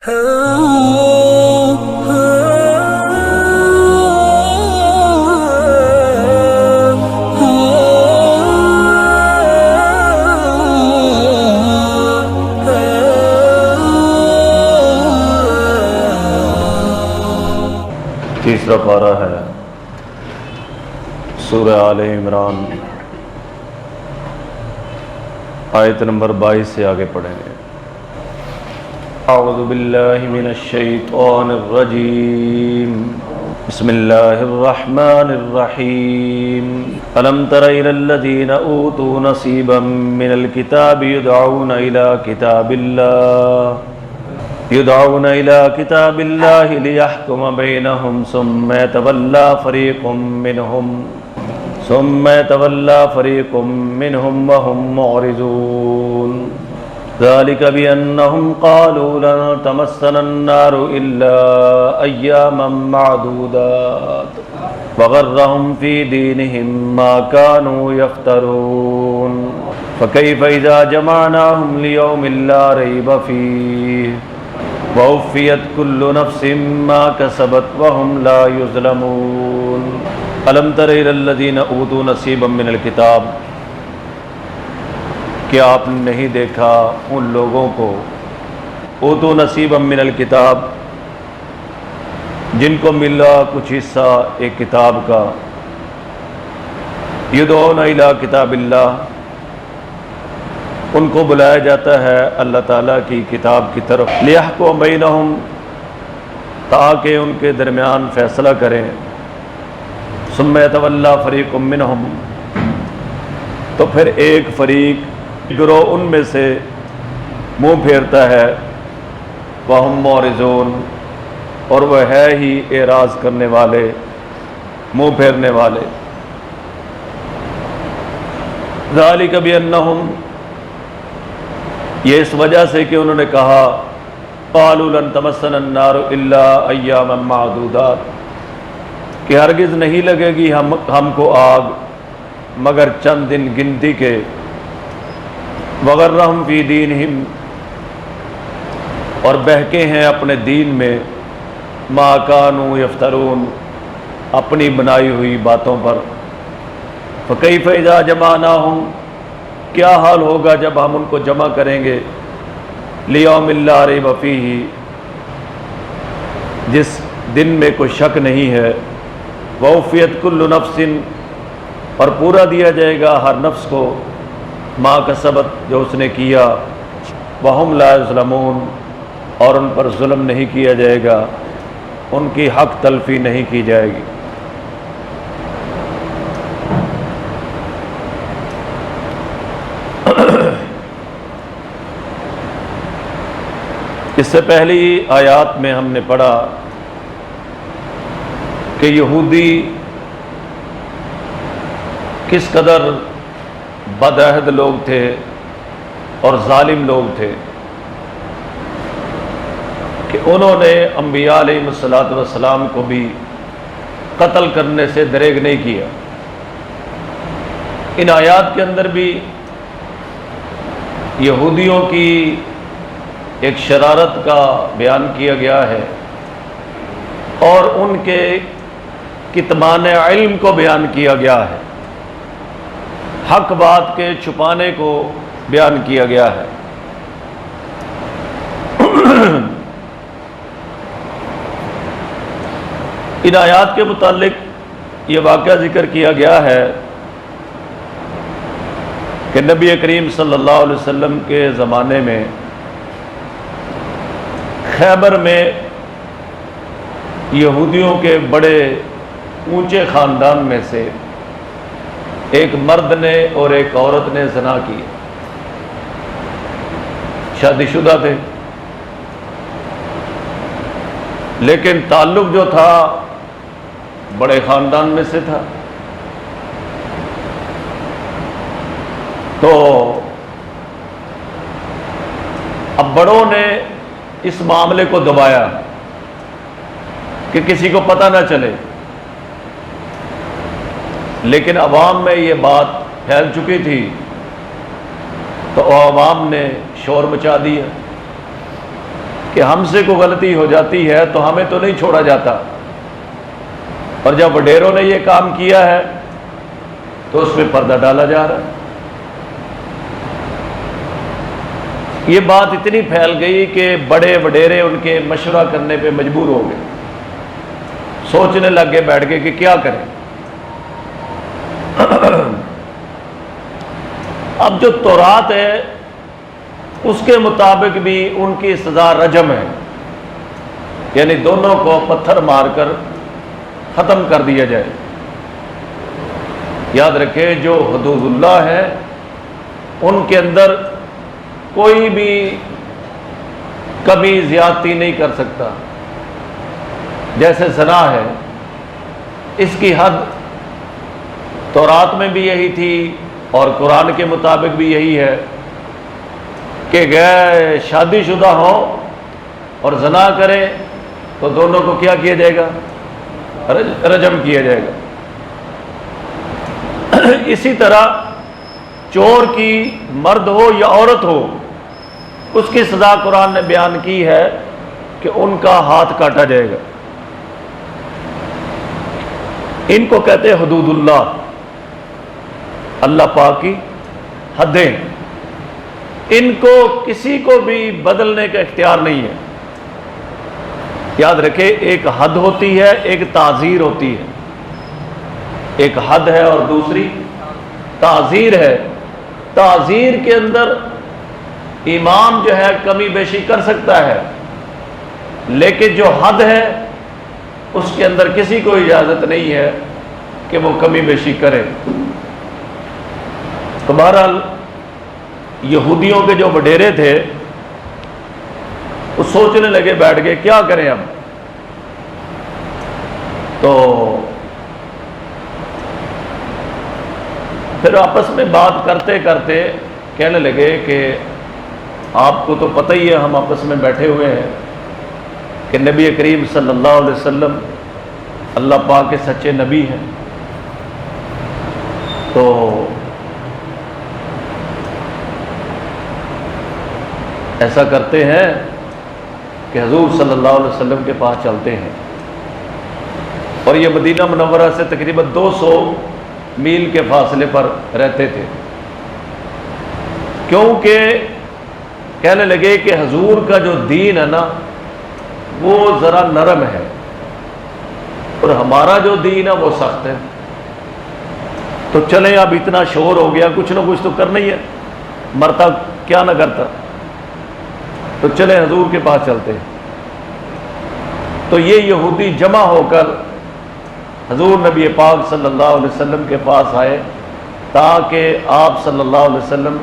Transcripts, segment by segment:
تیسرا پارہ ہے سورہ آل عمران، آیت نمبر 22 سے آگے پڑھیں گے۔ اعوذ باللہ من الشیطان الرجیم، بسم اللہ الرحمن الرحیم۔ الم تر الی الذین اوتوا نصیبا من الکتاب یدعون الی کتاب اللہ لیحکم بینہم ثم یتولی فریق منہم وہم معرضون۔ ذلک بأنہم قالوا لن تمسنا النار الا ایاما معدودات وغرہم فی دینہم ما كانوا یفترون۔ فکیف اذا جمعناہم لیوم لا ریب فیہ ووفیت کل نفس ما کسبت وہم لا یظلمون۔ الم تر الی الذین اوتوا نصیبا من الکتاب، کیا آپ نے نہیں دیکھا ان لوگوں کو اوتوا نصیبا من الکتاب جن کو ملا کچھ حصہ ایک کتاب کا، یدعون الی کتاب اللہ، ان کو بلایا جاتا ہے اللہ تعالیٰ کی کتاب کی طرف، لیحکم بینہم، تاکہ ان کے درمیان فیصلہ کریں، ثم یتولی فریق منہم، تو پھر ایک فریق گروہ ان میں سے منہ پھیرتا ہے، وہم معرضون، اور وہ ہے ہی اعراض کرنے والے، منہ پھیرنے والے۔ ذالک بانہم، یہ اس وجہ سے کہ انہوں نے کہا قالوا لن تمسنا النار الا ایاما معدودات، کہ ہرگز نہیں لگے گی ہم کو آگ مگر چند دن گنتی کے، وغرہم فی دینہم، اور بہکے ہیں اپنے دین میں، ما کانوا یفترون، اپنی بنائی ہوئی باتوں پر۔ فکیف اذا جمعناہم، کیا حال ہوگا جب ہم ان کو جمع کریں گے، لیوم لا ریب فیہ، جس دن میں کوئی شک نہیں ہے، ووفیت کل نفس، اور پورا دیا جائے گا ہر نفس کو، ما کسبت، جو اس نے کیا، وہم لا یظلمون، اور ان پر ظلم نہیں کیا جائے گا، ان کی حق تلفی نہیں کی جائے گی۔ اس سے پہلی آیات میں ہم نے پڑھا کہ یہودی کس قدر بدعہد لوگ تھے اور ظالم لوگ تھے کہ انہوں نے انبیاء علیہ السلام کو بھی قتل کرنے سے دریغ نہیں کیا۔ ان آیات کے اندر بھی یہودیوں کی ایک شرارت کا بیان کیا گیا ہے اور ان کے کتمان علم کو بیان کیا گیا ہے، حق بات کے چھپانے کو بیان کیا گیا ہے۔ ان آیات کے متعلق یہ واقعہ ذکر کیا گیا ہے کہ نبی کریم صلی اللہ علیہ وسلم کے زمانے میں خیبر میں یہودیوں کے بڑے اونچے خاندان میں سے ایک مرد نے اور ایک عورت نے زنا کی، شادی شدہ تھے، لیکن تعلق جو تھا بڑے خاندان میں سے تھا۔ تو اب بڑوں نے اس معاملے کو دبایا کہ کسی کو پتہ نہ چلے، لیکن عوام میں یہ بات پھیل چکی تھی تو عوام نے شور مچا دیا کہ ہم سے کوئی غلطی ہو جاتی ہے تو ہمیں تو نہیں چھوڑا جاتا، اور جب وڈیروں نے یہ کام کیا ہے تو اس میں پردہ ڈالا جا رہا ہے۔ یہ بات اتنی پھیل گئی کہ بڑے وڈیرے ان کے مشورہ کرنے پہ مجبور ہو گئے، سوچنے لگ گئے بیٹھ کے کہ کیا کریں۔ اب جو تورات ہے اس کے مطابق بھی ان کی سزا رجم ہے، یعنی دونوں کو پتھر مار کر ختم کر دیا جائے۔ یاد رکھیں جو حدود اللہ ہے ان کے اندر کوئی بھی کمی زیادتی نہیں کر سکتا۔ جیسے زنا ہے، اس کی حد تورات میں بھی یہی تھی اور قرآن کے مطابق بھی یہی ہے کہ غیر شادی شدہ ہو اور زنا کرے تو دونوں کو کیا کیا جائے گا؟ رجم کیا جائے گا۔ اسی طرح چور کی مرد ہو یا عورت ہو، اس کی سزا قرآن نے بیان کی ہے کہ ان کا ہاتھ کاٹا جائے گا۔ ان کو کہتے ہیں حدود اللہ، اللہ پاک کی حدیں۔ ان کو کسی کو بھی بدلنے کا اختیار نہیں ہے۔ یاد رکھے ایک حد ہوتی ہے، ایک تعزیر ہوتی ہے۔ ایک حد ہے اور دوسری تعزیر ہے۔ تعزیر کے اندر امام جو ہے کمی بیشی کر سکتا ہے، لیکن جو حد ہے اس کے اندر کسی کو اجازت نہیں ہے کہ وہ کمی بیشی کرے۔ تو بہرحال یہودیوں کے جو وڈیرے تھے وہ سوچنے لگے بیٹھ گئے کیا کریں اب۔ تو پھر آپس میں بات کرتے کرتے کہنے لگے کہ آپ کو تو پتہ ہی ہے ہم آپس میں بیٹھے ہوئے ہیں کہ نبی کریم صلی اللہ علیہ وسلم اللہ پاک کے سچے نبی ہیں، تو ایسا کرتے ہیں کہ حضور صلی اللہ علیہ وسلم کے پاس چلتے ہیں۔ اور یہ مدینہ منورہ سے تقریباً 200 میل کے فاصلے پر رہتے تھے، کیونکہ کہنے لگے کہ حضور کا جو دین ہے نا وہ ذرا نرم ہے اور ہمارا جو دین ہے وہ سخت ہے، تو چلیں اب اتنا شور ہو گیا، کچھ نہ کچھ تو کرنا ہی ہے، مرتا کیا نہ کرتا، تو چلیں حضور کے پاس چلتے ہیں۔ تو یہ یہودی جمع ہو کر حضور نبی پاک صلی اللہ علیہ وسلم کے پاس آئے تاکہ آپ صلی اللہ علیہ وسلم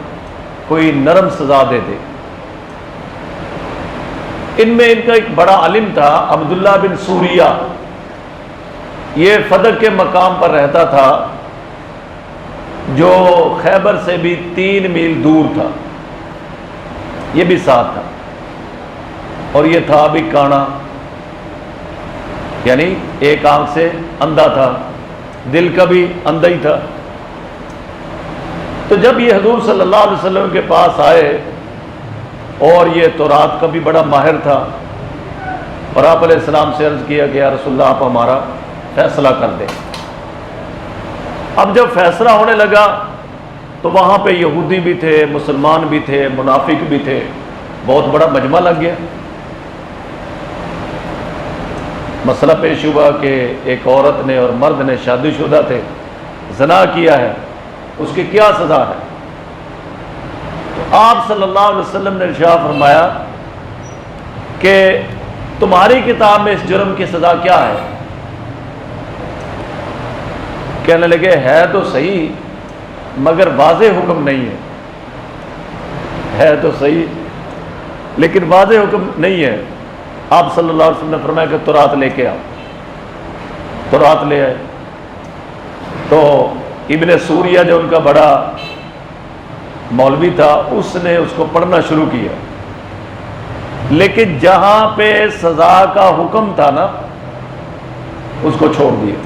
کوئی نرم سزا دے دے۔ ان میں ان کا ایک بڑا عالم تھا عبداللہ بن سوریہ، یہ فدق کے مقام پر رہتا تھا جو خیبر سے بھی 3 میل دور تھا، یہ بھی ساتھ تھا، اور یہ تھا بھی کانا، یعنی ایک آنکھ سے اندھا تھا، دل کا بھی اندھا ہی تھا۔ تو جب یہ حضور صلی اللہ علیہ وسلم کے پاس آئے اور یہ تورات کا بھی بڑا ماہر تھا، اور آپ علیہ السلام سے عرض کیا کہ یا رسول اللہ آپ ہمارا فیصلہ کر دیں۔ اب جب فیصلہ ہونے لگا تو وہاں پہ یہودی بھی تھے، مسلمان بھی تھے، منافق بھی تھے، بہت بڑا مجمع لگ گیا۔ مسئلہ پیش ہوا کہ ایک عورت نے اور مرد نے شادی شدہ تھے، زنا کیا ہے، اس کی کیا سزا ہے؟ تو آپ صلی اللہ علیہ وسلم نے ارشاد فرمایا کہ تمہاری کتاب میں اس جرم کی سزا کیا ہے؟ کہنے لگے ہے تو صحیح مگر واضح حکم نہیں ہے تو صحیح لیکن واضح حکم نہیں ہے۔ آپ صلی اللہ علیہ وسلم نے فرمایا کہ تورات لے کے آؤ۔ تورات لے آئے تو ابن سوریہ جو ان کا بڑا مولوی تھا اس نے اس کو پڑھنا شروع کیا، لیکن جہاں پہ سزا کا حکم تھا نا اس کو چھوڑ دیا،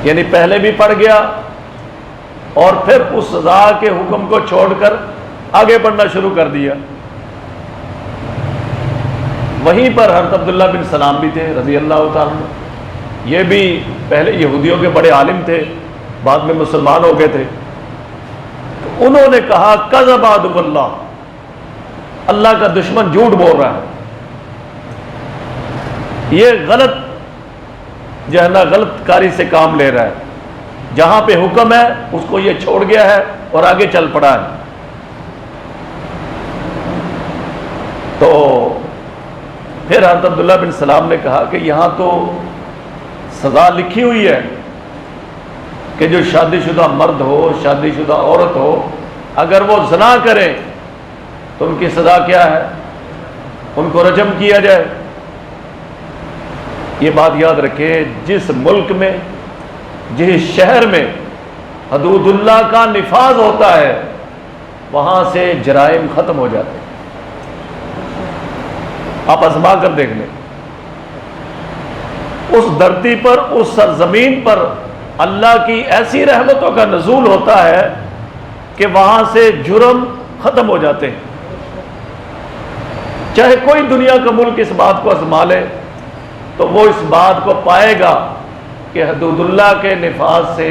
یعنی پہلے بھی پڑھ گیا اور پھر اس سزا کے حکم کو چھوڑ کر آگے پڑھنا شروع کر دیا۔ وہیں پر حضرت عبداللہ بن سلام بھی تھے رضی اللہ تعالیٰ عنہ. یہ بھی پہلے یہودیوں کے بڑے عالم تھے، بعد میں مسلمان ہو گئے تھے. تو انہوں نے کہا کذب عدو اللہ، اللہ کا دشمن جھوٹ بول رہا ہے، یہ غلط جو ہے نا غلط کاری سے کام لے رہا ہے، جہاں پہ حکم ہے اس کو یہ چھوڑ گیا ہے اور آگے چل پڑا ہے. تو پھر حضرت عبداللہ بن سلام نے کہا کہ یہاں تو سزا لکھی ہوئی ہے کہ جو شادی شدہ مرد ہو، شادی شدہ عورت ہو، اگر وہ زنا کریں تو ان کی سزا کیا ہے؟ ان کو رجم کیا جائے. یہ بات یاد رکھیں، جس ملک میں، جس شہر میں حدود اللہ کا نفاذ ہوتا ہے وہاں سے جرائم ختم ہو جاتے ہیں. آپ آزما کر دیکھ لیں، اس دھرتی پر، اس سرزمین پر اللہ کی ایسی رحمتوں کا نزول ہوتا ہے کہ وہاں سے جرم ختم ہو جاتے ہیں. چاہے کوئی دنیا کا ملک اس بات کو آزما لے تو وہ اس بات کو پائے گا کہ حدود اللہ کے نفاذ سے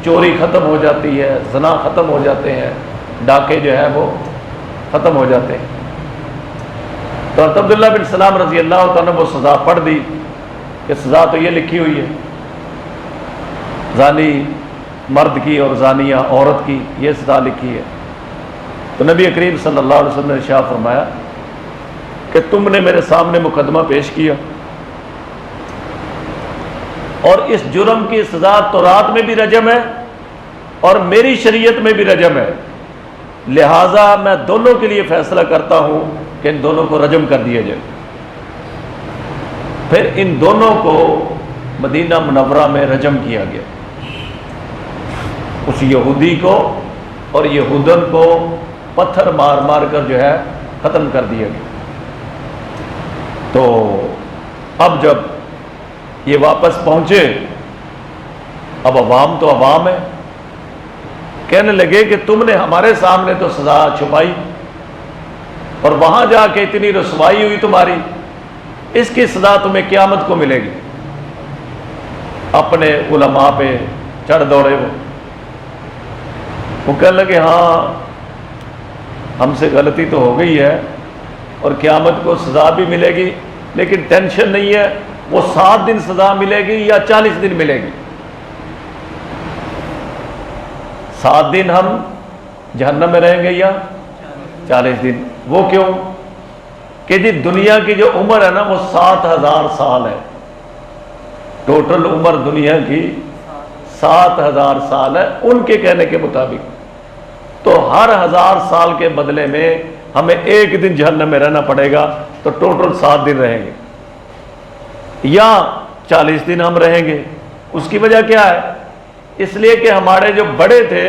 چوری ختم ہو جاتی ہے، زنا ختم ہو جاتے ہیں، ڈاکے جو ہے وہ ختم ہو جاتے ہیں. تو حضرت عبداللہ بن سلام رضی اللہ تعالیٰ نے وہ سزا پڑھ دی کہ سزا تو یہ لکھی ہوئی ہے، زانی مرد کی اور زانیہ عورت کی یہ سزا لکھی ہے. تو نبی کریم صلی اللہ علیہ وسلم نے ارشاد فرمایا کہ تم نے میرے سامنے مقدمہ پیش کیا اور اس جرم کی سزا تورات میں بھی رجم ہے اور میری شریعت میں بھی رجم ہے، لہٰذا میں دونوں کے لیے فیصلہ کرتا ہوں کہ ان دونوں کو رجم کر دیا جائے. پھر ان دونوں کو مدینہ منورہ میں رجم کیا گیا، اس یہودی کو اور یہودن کو پتھر مار مار کر جو ہے ختم کر دیا گیا. تو اب جب یہ واپس پہنچے، اب عوام تو عوام ہے، کہنے لگے کہ تم نے ہمارے سامنے تو سزا چھپائی اور وہاں جا کے اتنی رسوائی ہوئی تمہاری، اس کی سزا تمہیں قیامت کو ملے گی. اپنے علماء پہ چڑھ دوڑے وہ کہنے لگے ہاں ہم سے غلطی تو ہو گئی ہے اور قیامت کو سزا بھی ملے گی، لیکن ٹینشن نہیں ہے، وہ 7 دن سزا ملے گی یا 40 دن ملے گی. 7 دن ہم جہنم میں رہیں گے یا 40 دن. وہ کیوں کہ جی دنیا کی جو عمر ہے نا وہ 7000 سال ہے، ٹوٹل عمر دنیا کی 7000 سال ہے ان کے کہنے کے مطابق. تو ہر 1000 سال کے بدلے میں ہمیں 1 دن جہنم میں رہنا پڑے گا، تو ٹوٹل 7 دن رہیں گے یا 40 دن ہم رہیں گے. اس کی وجہ کیا ہے؟ اس لیے کہ ہمارے جو بڑے تھے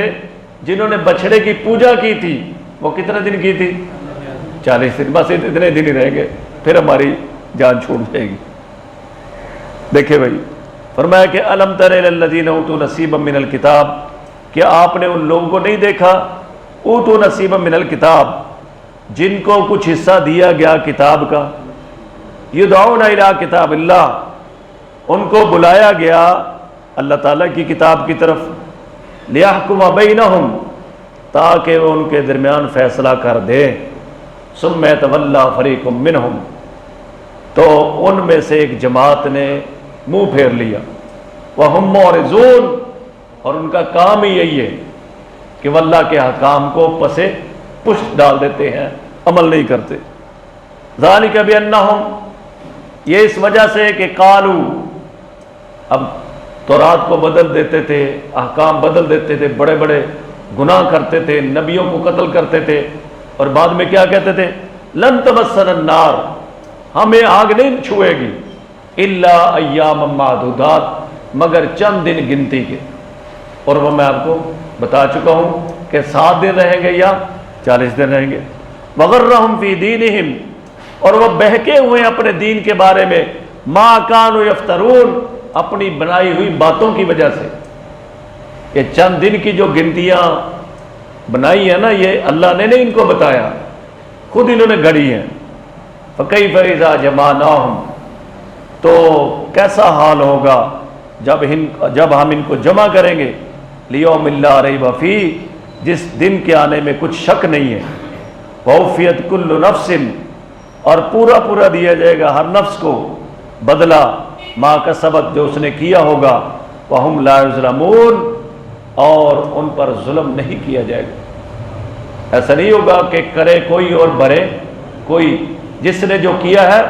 جنہوں نے بچھڑے کی پوجا کی تھی وہ کتنے دن کی تھی؟ 40 دن. بس اتنے دن ہی رہیں گے، پھر ہماری جان چھوٹ جائے گی. دیکھیں بھائی، فرمایا کہ الم تر الی الذین اوتوا نصیبا من الکتاب، کیا آپ نے ان لوگوں کو نہیں دیکھا اوتوا نصیبا من الکتاب جن کو کچھ حصہ دیا گیا کتاب کا، یدعون الی کتاب اللہ، ان کو بلایا گیا اللہ تعالیٰ کی کتاب کی طرف، لیحکم بینہم، تاکہ وہ ان کے درمیان فیصلہ کر دے، ثم یتولی فریق منہم، تو ان میں سے ایک جماعت نے منہ پھیر لیا، وہم معرضون، اور ان کا کام ہی یہی ہے کہ وہ اللہ کے احکام کو پسے پشت ڈال دیتے ہیں، عمل نہیں کرتے. ذالک بانہم، یہ اس وجہ سے کہ قالو، اب تورات کو بدل دیتے تھے، احکام بدل دیتے تھے، بڑے بڑے گناہ کرتے تھے، نبیوں کو قتل کرتے تھے، اور بعد میں کیا کہتے تھے؟ لن تمسنا النار، ہمیں آگ نہیں چھوئے گی، الا ایام معدودات، مگر چند دن گنتی کے. اور وہ میں آپ کو بتا چکا ہوں کہ 7 دن رہیں گے یا 40 دن رہیں گے. وغرہم فی دینہم، اور وہ بہکے ہوئے اپنے دین کے بارے میں، ما کانوا یفترون، اپنی بنائی ہوئی باتوں کی وجہ سے. یہ چند دن کی جو گنتیاں بنائی ہیں نا، یہ اللہ نے نہیں ان کو بتایا، خود انہوں نے گھڑی ہیں. فَكَيْفَ إِذَا جَمَعْنَاهُمْ، تو کیسا حال ہوگا جب ہم ان کو جمع کریں گے، لِيَوْمٍ لَا رَيْبَ فِيهِ، جس دن کے آنے میں کچھ شک نہیں ہے، وَوْفِيَتْ كُلُّ نَفْسٍ، اور پورا پورا دیا جائے گا ہر نفس کو بدلہ ما کسبت، جو اس نے کیا ہوگا، وَهُمْ لَا يُظْلَمُونَ، اور ان پر ظلم نہیں کیا جائے گا۔ ایسا نہیں ہوگا کہ کرے کوئی اور بھرے کوئی، جس نے جو کیا ہے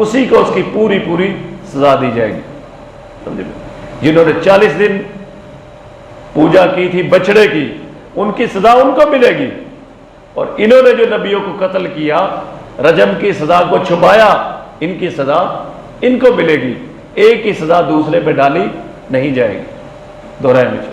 اسی کو اس کی پوری پوری سزا دی جائے گی۔ سمجھے؟ جنہوں نے 40 دن پوجا کی تھی بچڑے کی، ان کی سزا ان کو ملے گی، اور انہوں نے جو نبیوں کو قتل کیا، رجم کی سزا کو چھپایا، ان کی سزا ان کو ملے گی، ایک ہی سزا دوسرے پہ ڈالی نہیں جائے گی۔ دوہرائے میں